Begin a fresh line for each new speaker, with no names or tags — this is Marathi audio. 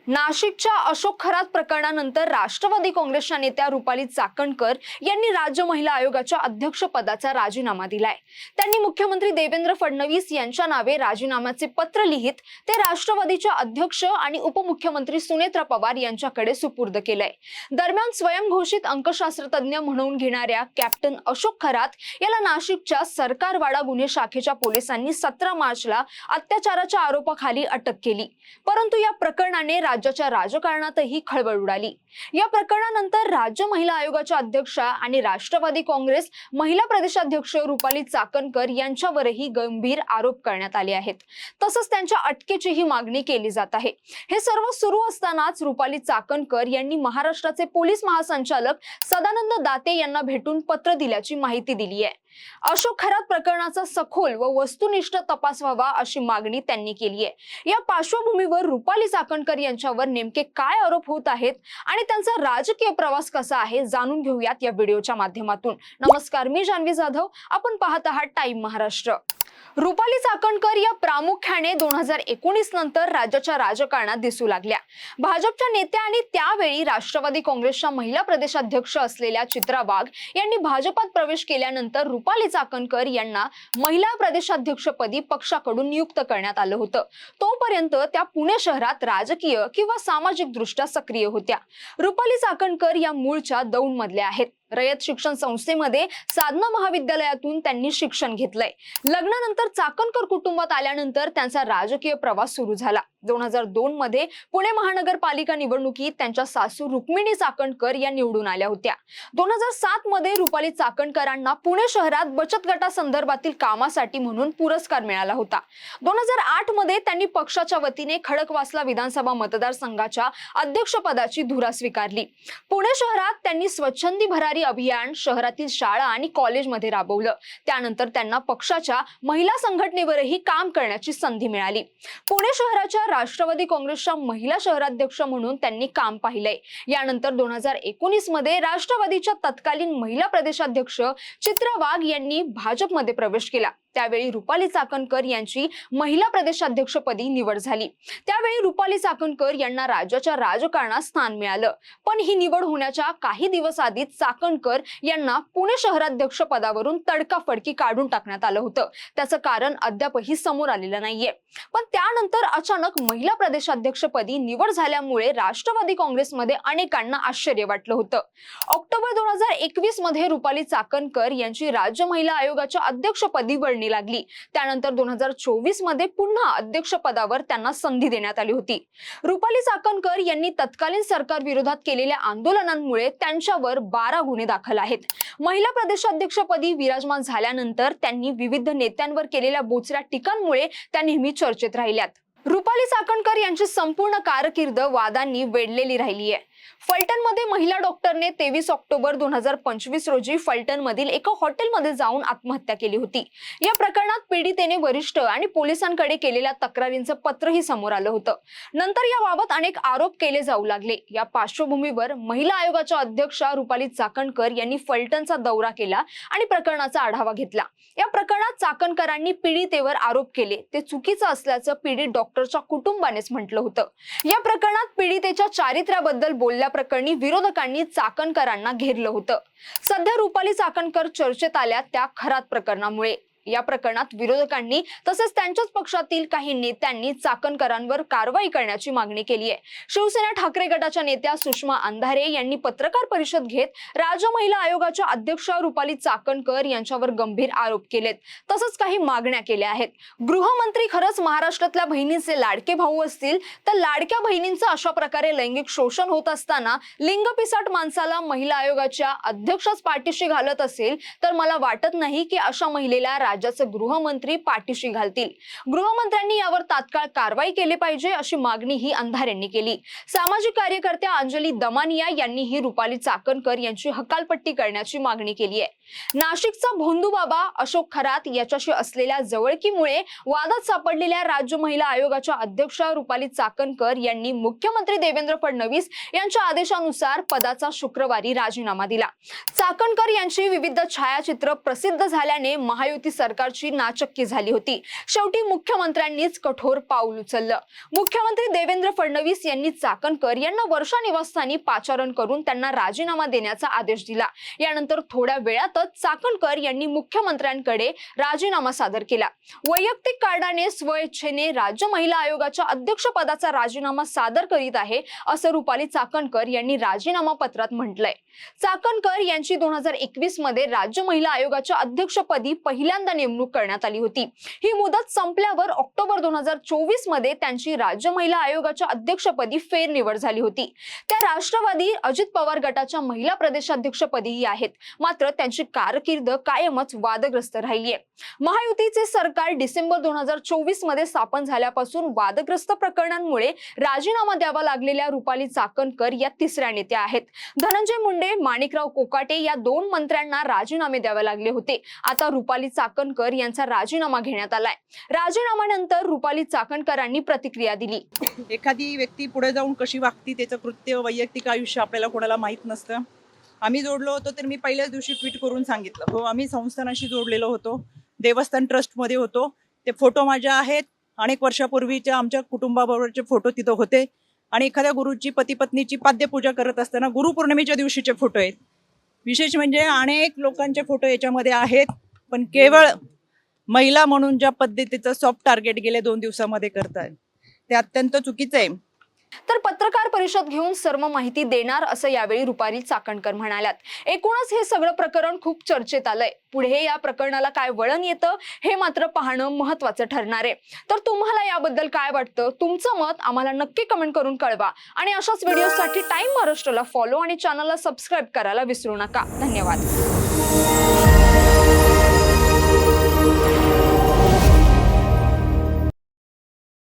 नाशिकच्या अशोक खरात प्रकरणानंतर राष्ट्रवादी काँग्रेसच्या नेत्या रुपाली चाकणकर यांनी राज्य महिला आयोगाच्या अध्यक्षपदाचा राजीनामा दिलाय। त्यांनी मुख्यमंत्री देवेंद्र फडणवीस यांच्या नावे राजीनाम्याचे पत्र लिहित ते राष्ट्रवादीच्या अध्यक्ष आणि उपमुख्यमंत्री सुनेत्रा पवार यांच्याकडे सुपूर्द केलंय। दरम्यान स्वयंघोषित अंकशास्त्रज्ञ म्हणून घेणाऱ्या कॅप्टन अशोक खरात याला नाशिकच्या सरकारवाडा गुन्हे शाखेच्या पोलिसांनी 17 मार्चला अत्याचाराच्या आरोपाखाली अटक केली, परंतु या प्रकरणाने राज्याच्या राजकारणातही खळबळ उडाली। या प्रकरणानंतर राज्य महिला आयोगाच्या अध्यक्षा आणि राष्ट्रवादी काँग्रेस महिला प्रदेशाध्यक्ष रुपाली चाकणकर यांच्यावरही गंभीर आरोप करण्यात आले आहेत। तसंच त्यांच्या अटकेचीही मागणी केली जात आहे। हे सर्व सुरू असतानाच रुपाली चाकणकर यांनी महाराष्ट्राचे पोलीस महासंचालक सदानंद दाते यांना भेटून पत्र दिल्याची माहिती दिली आहे। अशोक खरात प्रकरणाचा सखोल व वस्तुनिष्ठ तपास व्हावा अशी मागणी त्यांनी केली आहे। या पार्श्वभूमीवर रुपाली चाकणकर यांच्यावर नेमके काय आरोप होत आहेत आणि त्यांचा राजकीय प्रवास कसा आहे जाणून घेऊयात या व्हिडिओच्या माध्यमातून। नमस्कार, मी जान्हवी जाधव, आपण पाहत आहात टाइम महाराष्ट्र। रुपाली चाकणकर या प्रामुख्याने 2019 नंतर राज्याच्या राजकारणात दिसू लागल्या। भाजपच्या नेत्या आणि त्यावेळी राष्ट्रवादी काँग्रेसच्या महिला प्रदेशाध्यक्ष असलेल्या चित्रा वाघ यांनी भाजपात प्रवेश केल्यानंतर रुपाली चाकणकर यांना महिला प्रदेशाध्यक्षपदी पक्षाकडून नियुक्त करण्यात आलं होतं। तोपर्यंत त्या पुणे शहरात राजकीय किंवा सामाजिक दृष्ट्या सक्रिय होत्या। रुपाली चाकणकर या मूळच्या दौंडमधल्या आहेत। रयत शिक्षण संस्थेमध्ये साधना महाविद्यालयातून त्यांनी शिक्षण घेतलंय। लग्नानंतर चाकणकर कुटुंबात आल्यानंतर त्यांचा राजकीय प्रवास सुरू झाला। 2002 मध्ये पुणे महानगरपालिका निवडणुकीत त्यांच्या सासू रुक्मिणी चाकणकर या निवडून आल्या होत्या। 2007 मध्ये रुपाली चाकणकरांना पुणे शहरात बचत गटासंदर्भातील कामासाठी म्हणून पुरस्कार मिळाला होता। 2008 मध्ये त्यांनी पक्षाच्या वतीने खडकवासला विधानसभा मतदारसंघाच्या अध्यक्षपदाची धुरा स्वीकारली। पुणे शहरात त्यांनी स्वच्छंदी भरारी अभियान शहरातील शाळा आणि कॉलेजमध्ये राबवलं। त्यानंतर त्यांना पक्षाच्या महिला संघटनेवरही काम करण्याची संधी मिळाली। पुणे शहराच्या राष्ट्रवादी काँग्रेसच्या महिला शहराध्यक्ष म्हणून त्यांनी काम पाहिलंय। यानंतर 2019 मध्ये राष्ट्रवादीच्या तत्कालीन महिला प्रदेशाध्यक्ष चित्रा वाघ यांनी भाजपमध्ये प्रवेश केला। त्यावेळी रुपाली चाकणकर यांची महिला प्रदेशाध्यक्षपदी निवड झाली। त्यावेळी रुपाली चाकणकर यांना राज्याच्या राजकारणात स्थान मिळालं, पण ही निवड होण्याच्या काही दिवस आधीच चाकणकर यांना पुणे शहराध्यक्ष पदावरून तडकाफडकी काढून टाकण्यात आलं होतं। त्याचं कारण अद्यापही समोर आलेलं नाहीये, पण त्यानंतर अचानक महिला प्रदेशाध्यक्षपदी निवड झाल्यामुळे राष्ट्रवादी काँग्रेसमध्ये अनेकांना आश्चर्य वाटलं होतं। ऑक्टोबर 2021 मध्ये रुपाली चाकणकर यांची राज्य महिला आयोगाच्या अध्यक्षपदी वर्णी लागली। त्यानंतर 2024 मध्ये पुन्हा अध्यक्ष पदावर त्यांना संधी देण्यात आली होती। रुपाली चाकणकर यांनी तत्कालीन सरकार विरोधात केलेल्या आंदोलनांमुळे त्यांच्यावर 12 गुन्हे दाखल आहेत। महिला प्रदेशाध्यक्षपदी विराजमान झाल्यानंतर त्यांनी विविध नेत्यांवर केलेल्या बोचऱ्या टीकांमुळे त्या नेहमी चर्चेत राहिल्यात। रुपाली चाकणकर यांची संपूर्ण कारकीर्द वादांनी वेढलेली राहिली आहे। फलटणमध्ये महिला डॉक्टरने 23 ऑक्टोबर 2025 रोजी फलटणमधील एका हॉटेलमध्ये जाऊन आत्महत्या केली होती। या प्रकरणात पीडितेने वरिष्ठ आणि पोलिसांकडे केलेल्या तक्रारींचं पत्रही समोर आलं होतं। नंतर याबाबत अनेक आरोप केले जाऊ लागले। या पार्श्वभूमीवर महिला आयोगाच्या अध्यक्षा रुपाली चाकणकर यांनी फलटणचा दौरा केला आणि प्रकरणाचा आढावा घेतला। या प्रकरणात चाकणकरांनी पीडितेवर आरोप केले ते चुकीचं असल्याचं पीडित डॉक्टरच्या कुटुंबानेच म्हटलं होतं। या प्रकरणात पीडितेच्या चारित्र्याबद्दल बोलल्याप्रकरणी विरोधकांनी चाकणकरांना घेरलं होतं। सध्या रुपाली चाकणकर चर्चेत आल्या त्या खरात प्रकरणामुळे। या प्रकरणात विरोधकांनी तसेच त्यांच्याच पक्षातील काही नेत्यांनी चाकणकरांवर कारवाई करण्याची मागणी केली आहे। शिवसेना ठाकरे गटाच्या नेत्या सुषमा अंधारे यांनी पत्रकार परिषद घेत राज्य महिला आयोगाच्या अध्यक्ष रुपाली चाकणकर यांच्यावर गंभीर आरोप केलेत, तसंच काही मागण्या केल्या आहेत। गृहमंत्री खरंच महाराष्ट्रातल्या बहिणींचे लाडके भाऊ असतील तर लाडक्या बहिणींचं अशा प्रकारे लैंगिक शोषण होत असताना लिंगपिसाट माणसाला महिला आयोगाच्या अध्यक्षच पाठीशी घालत असेल तर मला वाटत नाही की अशा महिलेला राज्याचे गृहमंत्री पाठीशी घालतील। गृहमंत्र्यांनी यावर तात्काळ कारवाई केली पाहिजे अशी मागणी ही अंधारेंनी केली। सामाजिक कार्यकर्त्या अंजली दमानिया यांनी ही रुपाली चाकणकर यांची हकालपट्टी करण्याची मागणी केली आहे। नाशिकचा भोंदू बाबा अशोक खरात याच्याशी असलेल्या जवळकीमुळे वादात सापडलेल्या राज्य महिला आयोगाच्या अध्यक्षा रुपाली चाकणकर यांनी मुख्यमंत्री देवेंद्र फडणवीस यांच्या आदेशानुसार पदाचा शुक्रवारी राजीनामा दिला। चाकणकर यांची विविध छायाचित्र प्रसिद्ध झाल्याने महायुती सरकारची नाचक्की झाली होती. शेवटी मुख्यमंत्र्यांनीच कठोर पाऊल उचललं. मुख्यमंत्री देवेंद्र फडणवीस यांनी चाकणकर यांना वर्षा निवासस्थानी पाचारण करून त्यांना राजीनामा देण्याचा आदेश दिला. यानंतर थोड्या वेळातच चाकणकर यांनी मुख्यमंत्र्यांकडे राजीनामा सादर केला. वैयक्तिक कारणाने स्वइच्छेने राज्य महिला आयोगाच्या अध्यक्षपदाचा राजीनामा सादर करीत आहे असं रुपाली चाकणकर यांनी राजीनामा पत्रात म्हटलंय. चाकणकर यांची 2021 मध्ये राज्य महिला आयोगाच्या अध्यक्षपदी पहिल्यांदा नेमणूक करण्यात आली होती. ही मुदत संपल्यावर ऑक्टोबर 2024 मध्ये त्यांची राज्य महिला आयोगाच्या अध्यक्षपदी फेरनिवड झाली होती. त्या राष्ट्रवादी अजित पवार गटाच्या महिला प्रदेशाध्यक्षपदीही आहेत. मात्र त्यांची कारकीर्द कायमच वादग्रस्त राहिली आहे. महायुतीचे सरकार डिसेंबर 2024 मध्ये स्थापन झाल्यापासून वादग्रस्त प्रकरणांमुळे राजीनामा द्यावा लागलेल्या रुपाली चाकणकर या तिसऱ्या नेत्या आहेत. धनंजय मुंडे, माणिकराव कोकाटे या 2 मंत्र्यांना राजीनामे द्यावे लागले होते. आता रुपाली चाकणकर यांचा राजीनामा घेण्यात आलाय. राजीनाम्यानंतर रुपाली चाकणकरांनी प्रतिक्रिया दिली.
एखादी व्यक्ती पुढे जाऊन कशी वागती, त्याचं कृत्य, वैयक्तिक आयुष्य आपल्याला कोणाला माहीत नसतं. आम्ही जोडलो होतो तर मी पहिल्याच दिवशी ट्विट करून सांगितलं, हो आम्ही संस्थानाशी जोडलेलो होतो, देवस्थान ट्रस्टमध्ये होतो. ते फोटो माझ्या आहेत. अनेक वर्षापूर्वीच्या आमच्या कुटुंबाबरोबरचे फोटो तिथं होते आणि एखाद्या गुरुची पती पत्नीची पाद्यपूजा करत असताना गुरुपौर्णिमेच्या दिवशीचे फोटो आहेत. विशेष म्हणजे अनेक लोकांचे फोटो याच्यामध्ये आहेत, पण केवळ महिला म्हणून ज्या पद्धतीचं सॉफ्ट टार्गेट गेले 2 दिवसामध्ये करतायत ते अत्यंत चुकीचं आहे.
तर पत्रकार परिषद घेऊन सर्व माहिती देणार असं यावेळी रुपाली चाकणकर म्हणाल्यात. एकूणच हे सगळं प्रकरण खूप चर्चेत आलंय. पुढे या प्रकरणाला काय वळण येतं हे मात्र पाहणं महत्त्वाचं ठरणार आहे. तर तुम्हाला याबद्दल काय वाटतं? तुमचं मत आम्हाला नक्की कमेंट करून कळवा आणि अशाच व्हिडिओसाठी टाइम महाराष्ट्राला फॉलो आणि चॅनलला सबस्क्राईब करायला विसरू नका. धन्यवाद.